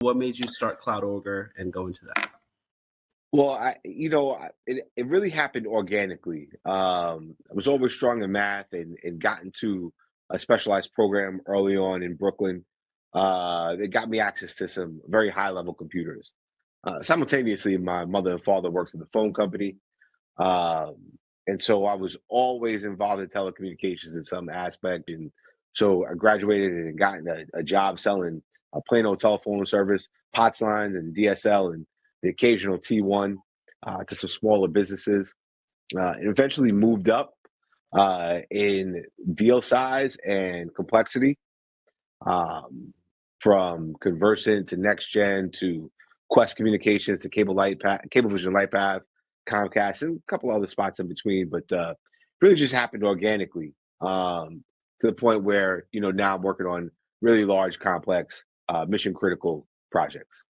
What made you start CloudOgre and go into that? Well, it really happened organically. I was always strong in math and got into a specialized program early on in Brooklyn. That got me access to some very high level computers. Simultaneously, my mother and father worked in the phone company. Um, and so I was always involved in telecommunications in some aspect. And so I graduated and got a job selling a plain old telephone service, POTS lines and DSL and the occasional T1 to some smaller businesses. And eventually moved up in deal size and complexity, um, from Conversant to Next Gen to Quest Communications to Cablevision Lightpath, Comcast, and a couple other spots in between. But really just happened organically, to the point where now I'm working on really large, complex, mission critical projects.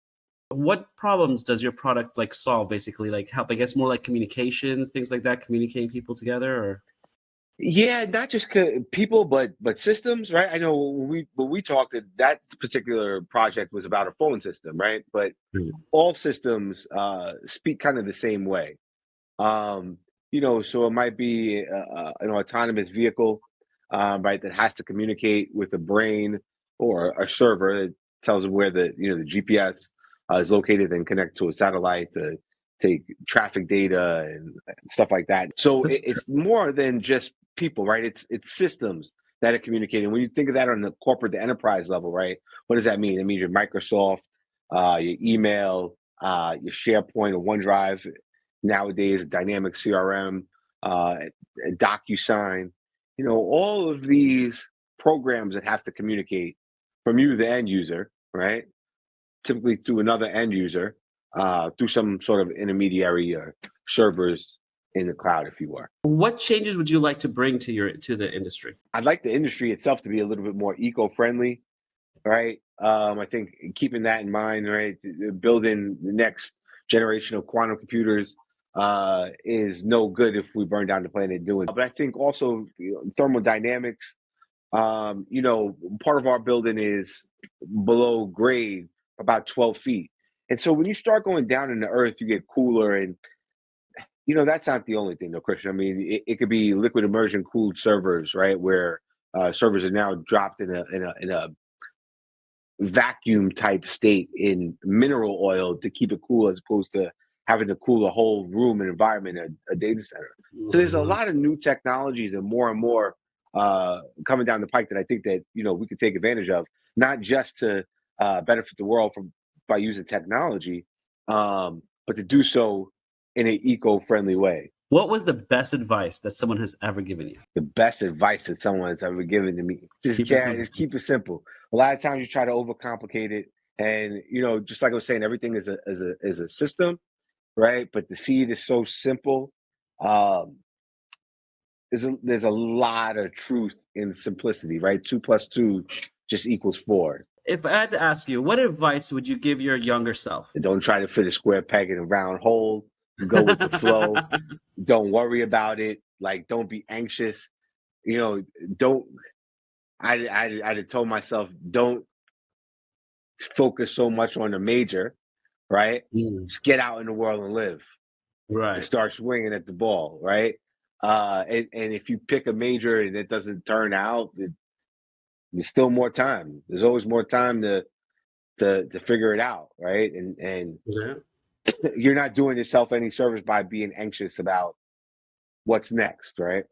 What problems does your product solve, basically? Help, I guess, more like communications, things like that, communicating people together, or? Yeah, not just people, but systems, right? I know when we talked, that particular project was about a phone system, right? But Mhm. all systems speak kind of the same way. Um, so it might be an autonomous vehicle, right, that has to communicate with a brain or a server that tells them where the GPS is located and connect to a satellite to take traffic data and stuff like that. So That's it's more than just people, right? It's systems that are communicating. When you think of that on the corporate to enterprise level, right? What does that mean? It means your Microsoft, your email, your SharePoint or OneDrive. Nowadays, dynamic CRM, uh, DocuSign, all of these programs that have to communicate from you, the end user, right? Typically through another end user, through some sort of intermediary or servers in the cloud, if you were. What changes would you like to bring to the industry? I'd like the industry itself to be a little bit more eco-friendly, right? I think keeping that in mind, right, building the next generation of quantum computers is no good if we burn down the planet doing it. But I think also thermodynamics, part of our building is below grade, about 12 feet. And so when you start going down in the earth, you get cooler. And, that's not the only thing, though, Christian. I mean, it could be liquid immersion cooled servers, right, where servers are now dropped in a vacuum type state in mineral oil to keep it cool as opposed to having to cool the whole room and environment in a data center. So there's a Mhm. lot of new technologies and more coming down the pike that I think that we could take advantage of, not just to benefit the world by using technology, but to do so in an eco-friendly way. What was the best advice that someone has ever given you? The best advice that someone's ever given to me: just Keep it yeah, simple. just keep it simple. A lot of times you try to overcomplicate it, and just like I was saying, everything is a system, right? But the seed is so simple. Um, there's a lot of truth in simplicity, right? 2 plus 2 just equals 4. If I had to ask you, what advice would you give your younger self? And don't try to fit a square peg in a round hole. Go with the flow. Don't worry about it. Like, don't be anxious. You know, don't. I'd have told myself, don't focus so much on the major, right? Mm, Just get out in the world and live and right. start swinging at the ball, right? And if you pick a major and it doesn't turn out, there's still more time. There's always more time to figure it out, right? And Yeah. you're not doing yourself any service by being anxious about what's next, right?